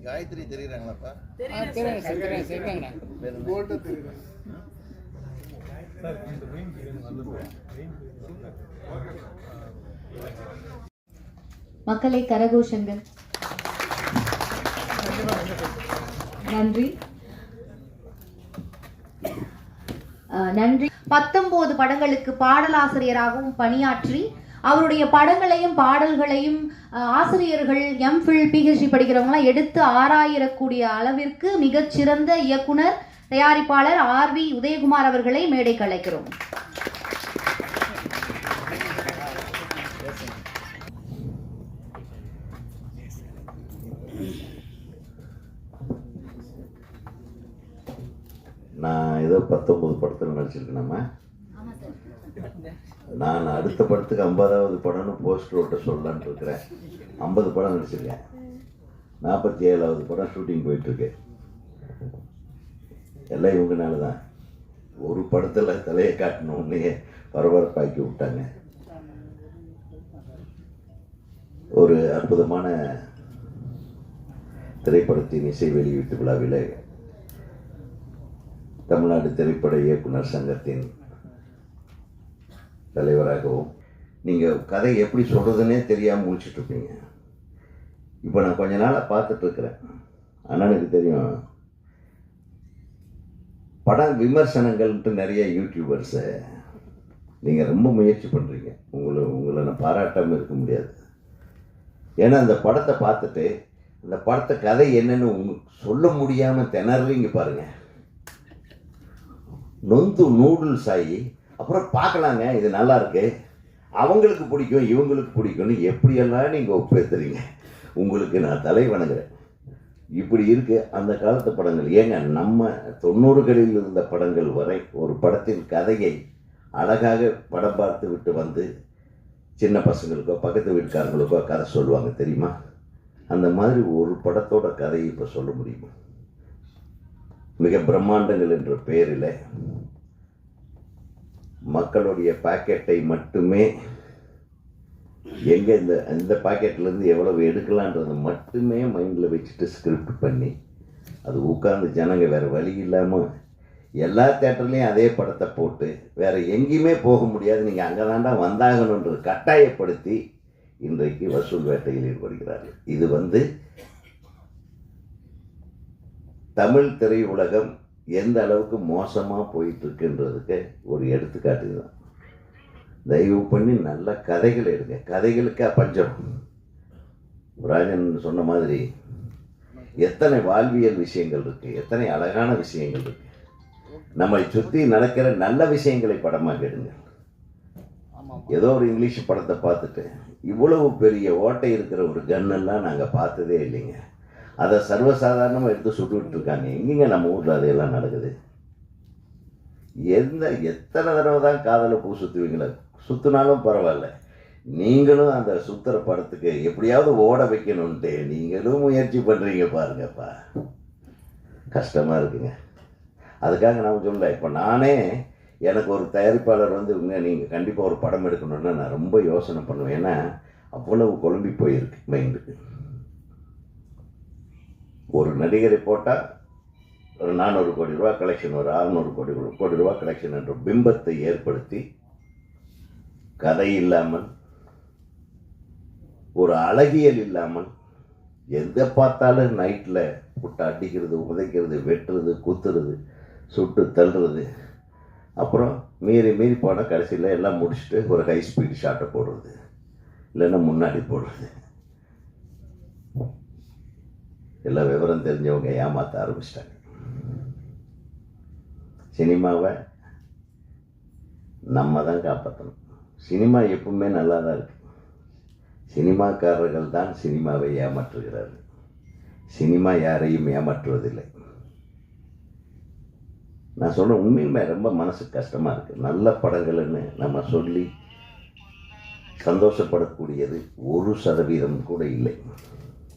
காயத்ரி தெரியுறாங்களாப்பா? மக்களை கரகோஷங்கள். நன்றி நன்றி. 19 படங்களுக்கு பாடலாசிரியராகவும் பணியாற்றி அவருடைய படங்களையும் பாடல்களையும் ஆசிரியர்கள் எம்ஃபில் பிஹெச்டி படிக்கிறவங்களாம் எடுத்து ஆராயக்கூடிய அளவிற்கு மிகச்சிறந்த இயக்குனர் தயாரிப்பாளர் ஆர்வி உதயகுமார் அவர்களை மேடைக்கு அழைக்கிறோம். நான் ஏதோ 19 படத்தில் நடிச்சிருக்கேனாம்மா. நான் அடுத்த படத்துக்கு 50வது படம்னு போஸ்டர் ஓட்ட சொல்லலான்னு இருக்கிறேன். 50 படம் நடிச்சிருக்கேன். 47வது படம் ஷூட்டிங் போயிட்டுருக்கு. எல்லாம் இவங்கனால தான். ஒரு படத்தில் தலையை காட்டணுன்னே பரபரப்பாக்கி விட்டாங்க. ஒரு அற்புதமான திரைப்படத்தின் இசை வெளியீட்டு விழாவில் தமிழ்நாடு திரைப்பட இயக்குனர் சங்கத்தின் தலைவராகவும் நீங்கள் கதை எப்படி சொல்கிறதுனே தெரியாமல் முடிச்சுட்ருப்பீங்க. இப்போ நான் கொஞ்ச நாளாக பார்த்துட்ருக்குறேன். அண்ணனுக்கு தெரியும், பட விமர்சனங்கள்ன்ட்டு நிறைய யூடியூபர்ஸை நீங்கள் ரொம்ப முயற்சி பண்ணுறீங்க. உங்களை நான் பாராட்டாமல் இருக்க முடியாது. ஏன்னா அந்த படத்தை பார்த்துட்டு அந்த படத்தை கதை என்னன்னு சொல்ல முடியாமல் திணறீங்க பாருங்கள். நொந்து நூடுல்ஸ் ஆகி அப்புறம் பார்க்கலாங்க, இது நல்லா இருக்கு, அவங்களுக்கு பிடிக்கும் இவங்களுக்கு பிடிக்கும்னு எப்படியெல்லாம் நீங்கள் ஒப்பேத்துறீங்க. உங்களுக்கு நான் தலை வணங்குறேன். இப்படி இருக்கு அந்த காலத்து படங்கள். ஏங்க நம்ம 90களில் இருந்த படங்கள் வரை ஒரு படத்தின் கதையை அழகாக படம் பார்த்து விட்டு வந்து சின்ன பசங்களுக்கோ பக்கத்து வீட்டுக்காரங்களுக்கோ கதை சொல்லுவாங்க தெரியுமா? அந்த மாதிரி ஒரு படத்தோட கதையை இப்போ சொல்ல முடியுமா? மிக பிரம்மாண்டங்கள் என்ற பெயரில் மக்களுடைய பாக்கெட்டை மட்டுமே எங்கே இந்த பாக்கெட்லேருந்து எவ்வளவு எடுக்கலான்றதை மட்டுமே மைண்டில் வச்சுட்டு ஸ்கிரிப்ட் பண்ணி அது உட்கார்ந்து ஜனங்க வேறு வழி இல்லாமல் எல்லா தேட்டர்லேயும் அதே படத்தை போட்டு வேறு எங்கேயுமே போக முடியாது, நீங்கள் அங்கே தாண்டா வந்தாகணுன்றது கட்டாயப்படுத்தி இன்றைக்கு வசூல் வேட்டையில் ஈடுபடுகிறார்கள். இது தமிழ் திரையுலகம் எந்த அளவுக்கு மோசமாக போயிட்டுருக்குன்றதுக்கு ஒரு எடுத்துக்காட்டு தான். தயவு பண்ணி நல்ல கதைகள் எடுங்க. கதைகளுக்கா பஞ்சம். ராஜன் சொன்ன மாதிரி எத்தனை வாழ்வியல் விஷயங்கள் இருக்குது, எத்தனை அழகான விஷயங்கள் இருக்குது. நம்மை சுற்றி நடக்கிற நல்ல விஷயங்களை படமாக எடுங்க. ஏதோ ஒரு இங்கிலீஷ் படத்தை பார்த்துட்டு இவ்வளவு பெரிய ஓட்டை இருக்கிற ஒரு கன்னெல்லாம் நாங்கள் பார்த்ததே இல்லைங்க, அதை சர்வசாதாரணமாக எடுத்து சுட்டுக்கிட்டு இருக்காங்க. எங்கேங்க நம்ம ஊரில் அதையெல்லாம் நடக்குது? எத்தனை தடவை தான் காதலை பூ சுற்றுவீங்களா? சுற்றினாலும் பரவாயில்ல, நீங்களும் அந்த சுற்றுற படத்துக்கு எப்படியாவது ஓட வைக்கணுன்ட்டு நீங்களும் முயற்சி பண்ணுறீங்க பாருங்கப்பா. கஷ்டமாக இருக்குங்க. அதுக்காக நான் சொல்லலை. இப்போ நானே எனக்கு ஒரு தயாரிப்பாளர் நீங்கள் கண்டிப்பாக ஒரு படம் எடுக்கணுன்னா நான் ரொம்ப யோசனை பண்ணுவேன். ஏன்னா அவ்வளவு குழம்பி போயிருக்கு மைண்டுக்கு. ஒரு நடிகரை போட்டால் ஒரு 400 கோடி ரூபா கலெக்ஷன், ஒரு 600 கோடி ரூபா கலெக்ஷன் என்ற பிம்பத்தை ஏற்படுத்தி கதை இல்லாமல் ஒரு அழகியல் இல்லாமல் எதை பார்த்தாலும் நைட்டில் புட்டு அடிக்கிறது, உதைக்கிறது, வெட்டுறது, குத்துறது, சுட்டு தள்ளுறது, அப்புறம் மீறி போனால் கடைசியில் எல்லாம் முடிச்சுட்டு ஒரு ஹை ஸ்பீட் ஷாட்டை போடுறது, இல்லைன்னா முன்னாடி போடுறது. எல்லாம் விவரம் தெரிஞ்சவங்க ஏமாற்ற ஆரம்பிச்சிட்டாங்க. சினிமாவை நம்ம தான் காப்பாற்றணும். சினிமா எப்பவுமே நல்லா தான் இருக்கு. சினிமாக்காரர்கள் தான் சினிமாவை ஏமாற்றுகிறார்கள். சினிமா யாரையும் ஏமாற்றுவதில்லை. நான் சொல்கிறேன், உண்மையுமே ரொம்ப மனசு கஷ்டமாக இருக்குது. நல்ல படங்கள்னு நம்ம சொல்லி சந்தோஷப்படக்கூடியது 1% கூட இல்லை.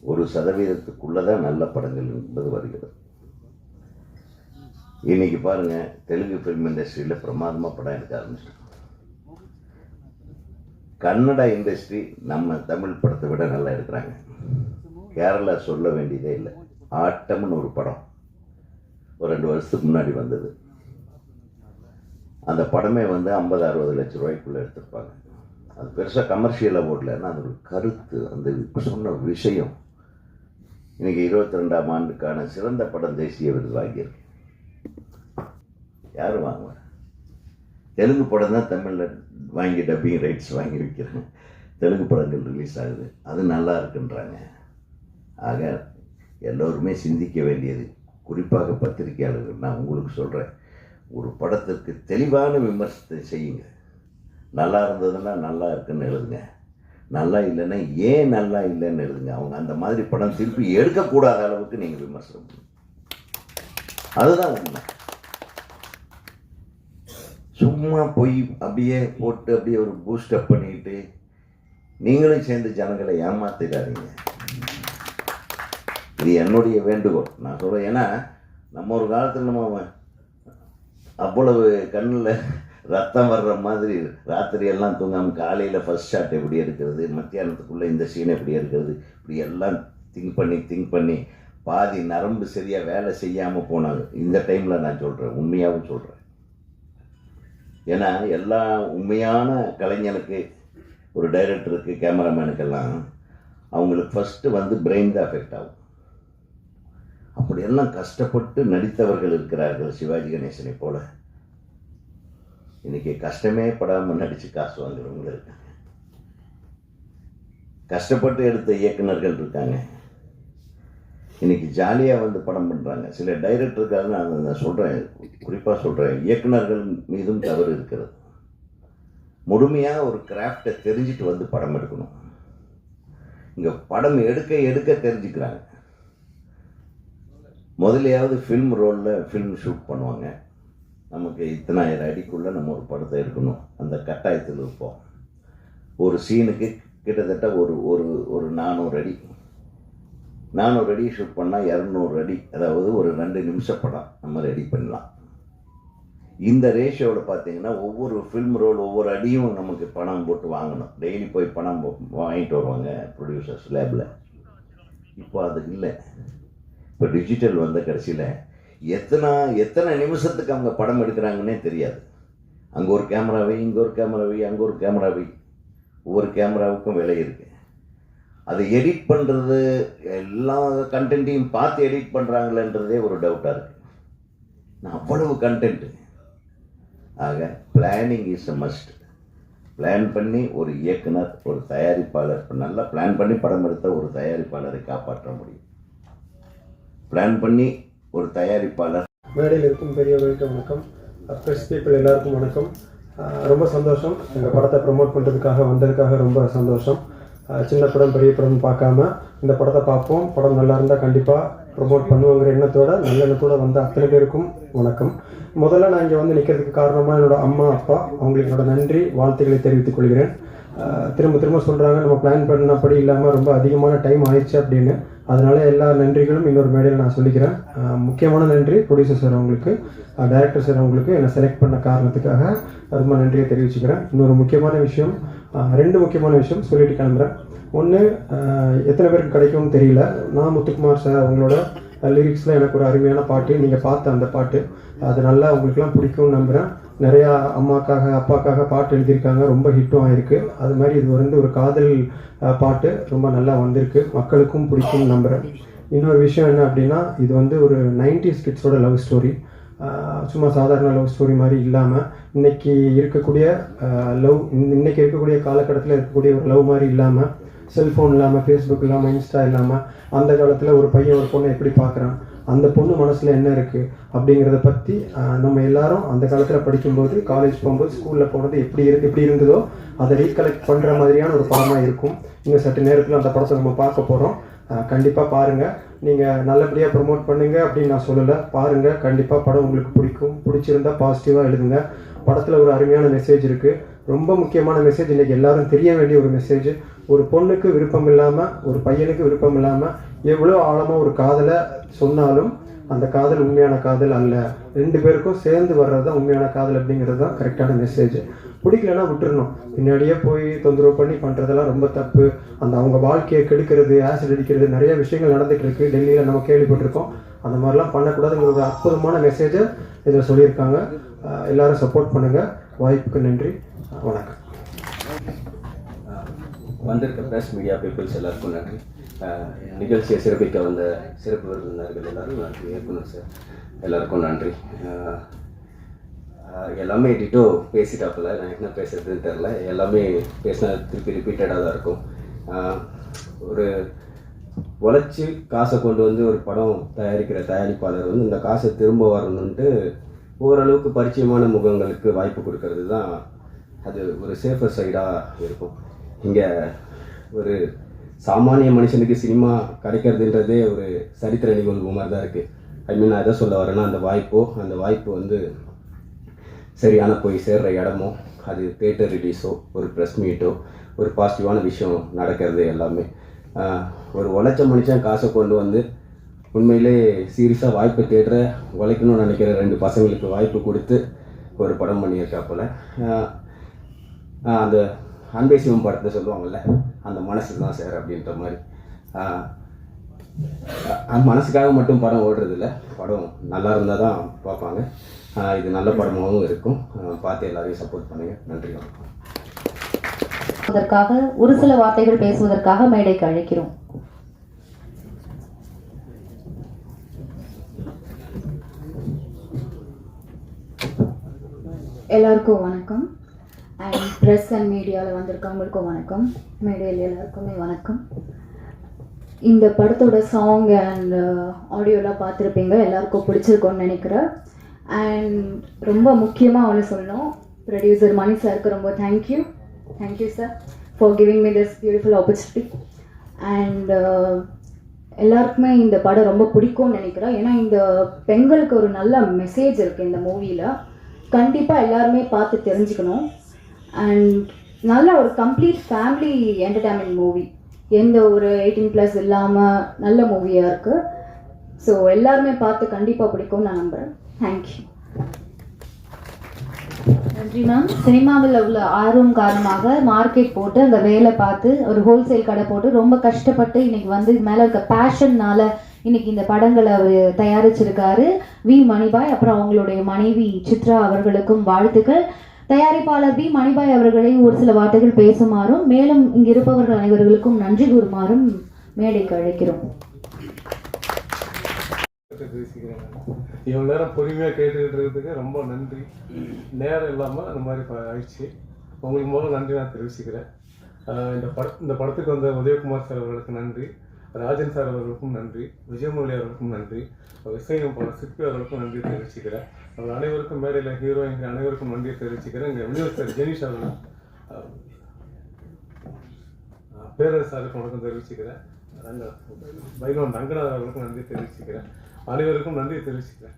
1% தான் நல்ல படங்கள் என்பது வருகிறது. இன்னைக்கு பாருங்கள், தெலுங்கு ஃபிலிம் இண்டஸ்ட்ரியில் பிரமாதமாக படம் எடுக்க ஆரம்பிச்சிட்டோம். கன்னடா இண்டஸ்ட்ரி நம்ம தமிழ் படத்தை விட நல்லா எடுக்கிறாங்க. கேரளா சொல்ல வேண்டியதே இல்லை. ஆட்டம்னு ஒரு படம் ஒரு 2 வருஷத்துக்கு முன்னாடி வந்தது. அந்த படமே 50-60 லட்சம் ரூபாய்க்குள்ளே எடுத்திருப்பாங்க. அது பெருசாக கமர்ஷியலாக ஓடலைன்னா அது ஒரு கருத்து, அந்த சொன்ன விஷயம் இன்றைக்கி 22ஆம் ஆண்டுக்கான சிறந்த படம் தேசிய விருது வாங்கியிருக்கு. யாரும் வாங்குவாங்க? தெலுங்கு படம் தான் தமிழில் வாங்கி டப்பிங் ரைட்ஸ் வாங்கி வைக்கிறாங்க. தெலுங்கு படங்கள் ரிலீஸ் ஆகுது, அது நல்லா இருக்குன்றாங்க. ஆக எல்லோருமே சிந்திக்க வேண்டியது, குறிப்பாக பத்திரிகையாளர்கள், நான் உங்களுக்கு சொல்கிறேன், ஒரு படத்திற்கு தெளிவான விமர்சனத்தை செய்யுங்க. நல்லா இருந்ததுன்னா நல்லா இருக்குன்னு எழுதுங்க, நல்லா இல்லைன்னா ஏன் நல்லா இல்லைன்னு எழுதுங்க. அவங்க அந்த மாதிரி படம் திருப்பி எடுக்கக்கூடாத அளவுக்கு நீங்கள் விமர்சனம் பண்ணுங்க. அதுதான் உண்மை. சும்மா போய் அப்படியே போட்டு அப்படியே ஒரு பூஸ்டப் பண்ணிக்கிட்டு நீங்களும் சேர்ந்து ஜனங்களை ஏமாத்திடாதீங்க. இது என்னுடைய வேண்டுகோள். நான் சொல்கிறேன், ஏன்னா நம்ம ஒரு காலத்தில் நம்ம அவ்வளவு கண்ணில் ரத்தம் வர்ற மாதிரி ராத்திரியெல்லாம் தூங்காமல் காலையில் ஃபர்ஸ்ட் ஷாட் எப்படி எடுக்கிறது, மத்தியானத்துக்குள்ளே இந்த சீனை எப்படி எடுக்கிறது, இப்படி எல்லாம் திங்க் பண்ணி பாதி நரம்பு சரியாக வேலை செய்யாமல் போனாங்க. இந்த டைமில் நான் சொல்கிறேன், உண்மையாகவும் சொல்கிறேன். ஏன்னா எல்லா உண்மையான கலைஞனுக்கு, ஒரு டைரக்டருக்கு, கேமராமேனுக்கெல்லாம் அவங்களுக்கு ஃபஸ்ட்டு பிரெயின் தான் அஃபெக்ட் ஆகும். அப்படியெல்லாம் கஷ்டப்பட்டு நடித்தவர்கள் இருக்கிறார்கள். சிவாஜி கணேசனை போல இன்றைக்கி கஷ்டமே படாமல் நடித்து காசு வாங்குறவங்க இருக்காங்க. கஷ்டப்பட்டு எடுத்த இயக்குநர்கள் இருக்காங்க. இன்றைக்கி ஜாலியாக படம் பண்ணுறாங்க. சில டைரக்டருக்காக நான் சொல்கிறேன், குறிப்பாக சொல்கிறேன், இயக்குநர்கள் மீதும் தவறு இருக்கிறது. முழுமையாக ஒரு கிராஃப்டை தெரிஞ்சுட்டு படம் எடுக்கணும். இங்கே படம் எடுக்க தெரிஞ்சுக்கிறாங்க. முதலையாவது ஃபில்ம் ரோலில் ஃபில்ம் ஷூட் பண்ணுவாங்க. நமக்கு இத்தனாயிரம் அடிக்குள்ளே நம்ம ஒரு படத்தை எடுக்கணும், அந்த கட்டாயத்தில் இருப்போம். ஒரு சீனுக்கு கிட்டத்தட்ட ஒரு 400 அடி ஷூட் பண்ணால் 200 அடி, அதாவது ஒரு 2 நிமிஷம் படம் நம்ம ரெடி பண்ணலாம். இந்த ரேஷியோவில் பார்த்தீங்கன்னா ஒவ்வொரு ஃபில்ம் ரோல் ஒவ்வொரு அடியும் நமக்கு பணம் போட்டு வாங்கணும். டெய்லி போய் பணம் வாங்கிட்டு வருவாங்க ப்ரொடியூசர்ஸ் லேபில். இப்போ அது இல்லை. இப்போ டிஜிட்டல் வந்த கடைசியில் எத்தனை நிமிஷத்துக்கு அவங்க படம் எடுக்கிறாங்கன்னே தெரியாது. அங்கே ஒரு கேமராவை, இங்கே ஒரு கேமராவை, அங்கே ஒரு கேமராவை, ஒவ்வொரு கேமராவுக்கும் விலை இருக்குது. அதை எடிட் பண்ணுறது, எல்லா கண்டென்ட்டையும் பார்த்து எடிட் பண்ணுறாங்களேன்றதே ஒரு டவுட்டாக இருக்குது. நான் அவ்வளவு கண்டென்ட்டு. ஆக planning is a must. Plan பண்ணி ஒரு இயக்குனர், ஒரு தயாரிப்பாளர், நல்லா பிளான் பண்ணி படம் எடுத்த ஒரு தயாரிப்பாளரை காப்பாற்ற முடியும். பிளான் பண்ணி ஒரு தயாரிப்பாளர். மேடையில் இருக்கும் பெரியவர்களுக்கு வணக்கம், ப்ரெஸ் பீப்புள் எல்லாருக்கும் வணக்கம். ரொம்ப சந்தோஷம், எங்கள் படத்தை ப்ரமோட் பண்ணுறதுக்காக வந்ததுக்காக ரொம்ப சந்தோஷம். சின்ன படம் பெரிய படம் பார்க்காம இந்த படத்தை பார்ப்போம், படம் நல்லா இருந்தால் கண்டிப்பாக ப்ரமோட் பண்ணுவோங்கிற எண்ணத்தோட, நல்ல எண்ணத்தோடு வந்த அத்தனை பேருக்கும் வணக்கம். முதல்ல நான் இங்கே நிற்கிறதுக்கு காரணமாக என்னோடய அம்மா அப்பா, அவங்களுக்கு என்னோட நன்றி வாழ்த்துக்களை தெரிவித்துக் கொள்கிறேன். திரும்ப சொல்கிறாங்க நம்ம பிளான் பண்ணபடி இல்லாமல் ரொம்ப அதிகமான டைம் ஆயிடுச்சு அப்படின்னு. அதனால் எல்லா நன்றிகளும் இன்னொரு மேடையில் நான் சொல்லிக்கிறேன். முக்கியமான நன்றி ப்ரொடியூசர் சார் அவங்களுக்கு, டைரக்டர் சார் அவங்களுக்கு, என்னை செலக்ட் பண்ண காரணத்துக்காக ரொம்ப நன்றியை தெரிவிச்சுக்கிறேன். இன்னொரு முக்கியமான விஷயம், 2 முக்கியமான விஷயம் சொல்லிட்டு கிளம்புறேன். ஒன்று, எத்தனை பேருக்கு கிடைக்கும்னு தெரியல, நான் முத்துக்குமார் சார் அவங்களோட லிரிக்ஸில் எனக்கு ஒரு அருமையான பாட்டு, நீங்கள் பார்த்த அந்த பாட்டு, அது நல்லா உங்களுக்குலாம் பிடிக்கும்னு நம்புகிறேன். நிறையா அம்மாக்காக அப்பாக்காக பாட்டு எழுதியிருக்காங்க, ரொம்ப ஹிட்டும் ஆகிருக்கு. அது மாதிரி இது ஒரு காதல் பாட்டு, ரொம்ப நல்லா வந்திருக்கு, மக்களுக்கும் பிடிக்கும்னு நம்புகிறேன். இன்னொரு விஷயம் என்ன அப்படின்னா, இது ஒரு 90s கிட்ஸோட லவ் ஸ்டோரி. சும்மா சாதாரண லவ் ஸ்டோரி மாதிரி இல்லாமல், இன்றைக்கி இருக்கக்கூடிய இன்றைக்கி இருக்கக்கூடிய காலகட்டத்தில் இருக்கக்கூடிய ஒரு லவ் மாதிரி இல்லாமல், செல்ஃபோன் இல்லாமல், ஃபேஸ்புக் இல்லாமல், இன்ஸ்டா இல்லாமல், அந்த காலத்தில் ஒரு பையன் ஒரு பொண்ணை எப்படி பார்க்குறான், அந்த பொண்ணு மனசில் என்ன இருக்குது அப்படிங்கிறத பற்றி நம்ம எல்லாரும் அந்த காலத்தில் படிக்கும்போது, காலேஜ் போகும்போது, ஸ்கூலில் போனது எப்படி இருந்ததோ அதை ரீகலெக்ட் பண்ணுற மாதிரியான ஒரு படமாக இருக்கும். இன்னும் சற்று நேரத்தில் அந்த படத்தை நம்ம பார்க்க போகிறோம். கண்டிப்பாக பாருங்கள். நீங்கள் நல்லபடியாக ப்ரமோட் பண்ணுங்கள் அப்படின்னு நான் சொல்லலை, பாருங்கள், கண்டிப்பாக படம் உங்களுக்கு பிடிக்கும். பிடிச்சிருந்தா பாசிட்டிவாக எழுதுங்க. படத்தில் ஒரு அருமையான மெசேஜ் இருக்குது, ரொம்ப முக்கியமான மெசேஜ், இன்றைக்கி எல்லாரும் தெரிய வேண்டிய ஒரு மெசேஜ். ஒரு பொண்ணுக்கு விருப்பம் இல்லாமல் ஒரு பையனுக்கு விருப்பம் இல்லாமல் எவ்வளோ ஆழமாக ஒரு காதலை சொன்னாலும் அந்த காதல் உண்மையான காதல் அல்ல. 2 பேருக்கும் சேர்ந்து வர்றது தான் உண்மையான காதல் அப்படிங்கிறது தான் கரெக்டான மெசேஜ். பிடிக்கலன்னா விட்டுறணும். பின்னாடியே போய் தொந்தரவு பண்ணி பண்ணுறதெல்லாம் ரொம்ப தப்பு. அந்த அவங்க வாழ்க்கையை கெடுக்கிறது, ஆசிட் அடிக்கிறது, நிறைய விஷயங்கள் நடந்துகிட்டு இருக்குது. டெல்லியில் நம்ம கேள்விப்பட்டிருக்கோம். அந்த மாதிரிலாம் பண்ணக்கூடாதுங்கிற ஒரு அற்புதமான மெசேஜை இதில் சொல்லியிருக்காங்க. எல்லாரும் சப்போர்ட் பண்ணுங்கள். வாய்ப்புக்கு நன்றி. வணக்கம். வந்திருக்க ப்ரெஸ் மீடியா பீப்புள்ஸ் எல்லாருக்கும் நன்றி. நிகழ்ச்சியை சிறப்பிக்க வந்த சிறப்பு விருந்தினர்கள் எல்லாருக்கும் நன்றி. இயக்குனர் சார் எல்லாருக்கும் நன்றி. எல்லாமே டிட்டோ பேசிட்டாப்புல, நான் என்ன பேசுறதுன்னு தெரில. எல்லாமே பேசினா திருப்பி ரிப்பீட்டடாக தான் இருக்கும். ஒரு உழைச்சி காசை கொண்டு வந்து ஒரு படம் தயாரிக்கிற தயாரிப்பாளர் வந்து இந்த காசை திரும்ப வரணுன்ட்டு ஓரளவுக்கு பரிச்சயமான முகங்களுக்கு வாய்ப்பு கொடுக்கறது தான் அது ஒரு சேஃபர் சைடாக இருக்கும். இங்கே ஒரு சாமானிய மனுஷனுக்கு சினிமா கிடைக்கிறதுன்றதே ஒரு சரித்திர நிகழ்வு மாதிரி தான் இருக்குது. நான் எதை சொல்ல வரேன்னா, அந்த வாய்ப்பு வந்து சரியான போய் சேர்கிற இடமோ, அது தேட்டர் ரிலீஸோ, ஒரு ப்ரெஸ் மீட்டோ, ஒரு பாசிட்டிவான விஷயம் நடக்கிறது எல்லாமே ஒரு உழைச்ச மனுஷன் காசை கொண்டு வந்து உண்மையிலே சீரியஸாக வாய்ப்பு தேடுற உழைக்கணும்னு நினைக்கிற 2 பசங்களுக்கு வாய்ப்பு கொடுத்து ஒரு படம் பண்ணியிருக்காப்புல. அந்த அன்பே சிவம் படத்தை சொல்லுவாங்கள்ல, அந்த மனசுக்கு தான் சார் அப்படின்ற மாதிரி. அந்த மனசுக்காக மட்டும் படம் ஓடுறதில்ல, படம் நல்லா இருந்தால் தான் பார்ப்பாங்க. இது நல்ல படமாகவும் இருக்கும். பார்த்து எல்லாரையும் சப்போர்ட் பண்ணுங்கள். நன்றி, வணக்கம். அதற்காக ஒரு சில வார்த்தைகள் பேசுவதற்காக மேடைக்கு அழைக்கிறோம். எல்லாருக்கும் வணக்கம். அண்ட் ப்ரெஸ் அண்ட் மீடியாவில் வந்திருக்கவங்களுக்கும் வணக்கம். மீடியாவில் எல்லாருக்குமே வணக்கம். இந்த படத்தோட சாங் அண்ட் ஆடியோலாம் பார்த்துருப்பீங்க, எல்லாருக்கும் பிடிச்சிருக்கோன்னு நினைக்கிறேன். அண்ட் ரொம்ப முக்கியமாக ஒன்று சொல்லணும், ப்ரொடியூசர் மணி சாருக்கு ரொம்ப thank you sir for giving me this beautiful opportunity. And எல்லாருக்குமே இந்த படம் ரொம்ப பிடிக்கும்னு நினைக்கிறேன். ஏன்னா இந்த பெண்களுக்கு ஒரு நல்ல மெசேஜ் இருக்குது இந்த மூவியில். கண்டிப்பாக எல்லாருமே பார்த்து தெரிஞ்சுக்கணும். அண்ட் நல்ல ஒரு கம்ப்ளீட் ஃபேமிலி என்டர்டைன்மெண்ட் மூவி, எந்த ஒரு 18+ இல்லாமல் நல்ல மூவியாக இருக்குது. ஸோ எல்லாருமே பார்த்து கண்டிப்பாக பிடிக்கும்னு நான் நம்புகிறேன். தேங்க்யூ. நன்றி மேம். சினிமாவில் உள்ள ஆர்வம் காரணமாக மார்க்கெட் போட்டு அங்கே வேலை பார்த்து ஒரு ஹோல்சேல் கடை போட்டு ரொம்ப கஷ்டப்பட்டு இன்னைக்கு வந்து இது மேலே இருக்க பேஷன்னால இன்னைக்கு இந்த படங்களை அவர் தயாரிச்சிருக்காரு. வி மணிபாய், அப்புறம் அவங்களுடைய மனைவி சித்ரா அவர்களுக்கும் வாழ்த்துக்கள். தயாரிப்பாளர் பி மணிபாய் அவர்களை ஒரு சில வார்த்தைகள் பேசுமாறும், மேலும் இங்கு இருப்பவர்கள் அனைவர்களுக்கும் நன்றி கூறுமாறும் மேடைக்கு அழைக்கிறோம். இவ்வளோ நேரம் பொறுமையாக கேட்டுக்கிட்டு இருக்கிறதுக்கு ரொம்ப நன்றி. நேரம் இல்லாமல் அந்த மாதிரி ஆயிடுச்சு. உங்களுக்கு முதல்ல நன்றி நான் தெரிவிச்சுக்கிறேன். இந்த படத்துக்கு வந்த உதயகுமார் சார் அவர்களுக்கு நன்றி, ராஜன் சார் அவர்களுக்கும் நன்றி, விஜயமுரளி அவர்களுக்கும் நன்றி, விசயம் சிற்பி அவர்களுக்கும் நன்றி தெரிவிச்சுக்கிறேன். அவர் அனைவருக்கும் மேடையில் ஹீரோயின் அனைவருக்கும் நன்றி தெரிவிச்சுக்கிறேன். இங்கே யூனிவர்சிட்டி ஜெனிஷ் அவர்கள் பேரரசு சாருக்கு வணக்கம் தெரிவிச்சுக்கிறேன். பைலோன் ரங்கநாதர் அவர்களுக்கும் நன்றி தெரிவிச்சுக்கிறேன். அனைவருக்கும் நன்றி தெரிவிச்சுக்கிறேன்.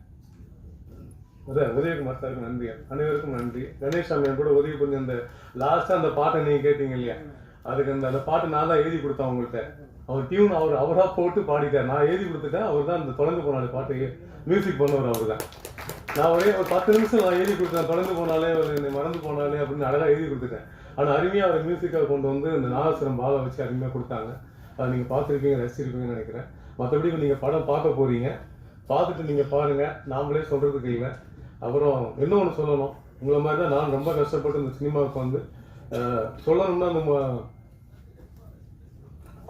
உதயகுமார் சாருக்கு நன்றி, அனைவருக்கும் நன்றி. கணேஷாமி கூட உதவி பண்ணி அந்த லாஸ்ட்டாக அந்த பாட்டை நீங்கள் கேட்டீங்க இல்லையா, அதுக்கு அந்த பாட்டு நான் தான் எழுதி கொடுத்தேன் அவங்கள்ட்ட. அவர் டியூன் அவராக போட்டு பாடிட்டார், நான் எழுதி கொடுத்துட்டேன். அவர் தான் அந்த தொடர்ந்து போனாலே பாட்டு மியூசிக் பண்ணவர் அவர் தான். நான் ஒரு 10 நிமிஷம் நான் எழுதி கொடுத்தேன், தொடர்ந்து போனாலே ஒரு மறந்து போனாலே அப்படின்னு அழகாக எழுதி கொடுத்துட்டேன். ஆனால் அருமையாக அவர் மியூசிக்காக கொண்டு வந்து இந்த நாகஸ்வரம் பாலை வச்சு அருமையாக கொடுத்தாங்க. அதை நீங்கள் பார்த்துருப்பீங்க, ரசிச்சிருப்பீங்கன்னு நினைக்கிறேன். மற்றபடி நீங்கள் படம் பார்க்க போகிறீங்க, பார்த்துட்டு நீங்கள் பாருங்கள், நாமளே சொல்கிறதுக்கு இல்லை. அப்புறம் இன்னொன்று சொல்லணும், உங்களை மாதிரி தான் நான் ரொம்ப கஷ்டப்பட்டு இந்த சினிமாவுக்கு வந்து சொல்லணும்னா நம்ம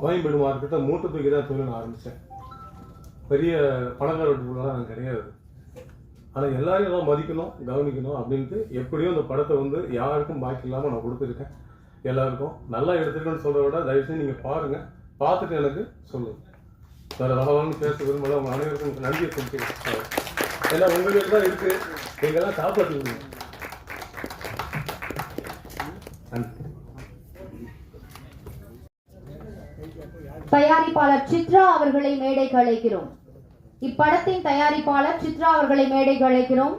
கோயம்பேடு மார்க்கெட்டை மூட்டை தூக்கி தான் தொழில் ஆரம்பித்தேன். பெரிய பணக்கார வீட்டுக்குள்ளலாம் நான் கிடையாது. ஆனால் எல்லாரையும் தான் மதிக்கணும், கவனிக்கணும் அப்படின்ட்டு எப்படியும் இந்த படத்தை வந்து யாருக்கும் பாக்கி இல்லாமல் நான் கொடுத்துருக்கேன். எல்லாருக்கும் நல்லா எடுத்துருக்கேன்னு சொல்கிறத விட தயவுசெய்து நீங்கள் பாருங்கள், பார்த்துட்டு எனக்கு சொல்லுங்கள். வேறு வளவலன்னு பேச விரும்பல. உங்கள் அனைவருக்கும் நன்றியை சொல்லிட்டு, ஏன்னா உங்களுக்கு தான் இருக்குது, நீங்கள் தான் காப்பாற்றுவீங்க. நன்றி. தயாரிப்பாளர் சித்ரா அவர்களை மேடைக்கு அழைக்கிறோம். இப்படத்தின் தயாரிப்பாளர் சித்ரா அவர்களை மேடைக்கு அழைக்கிறோம்.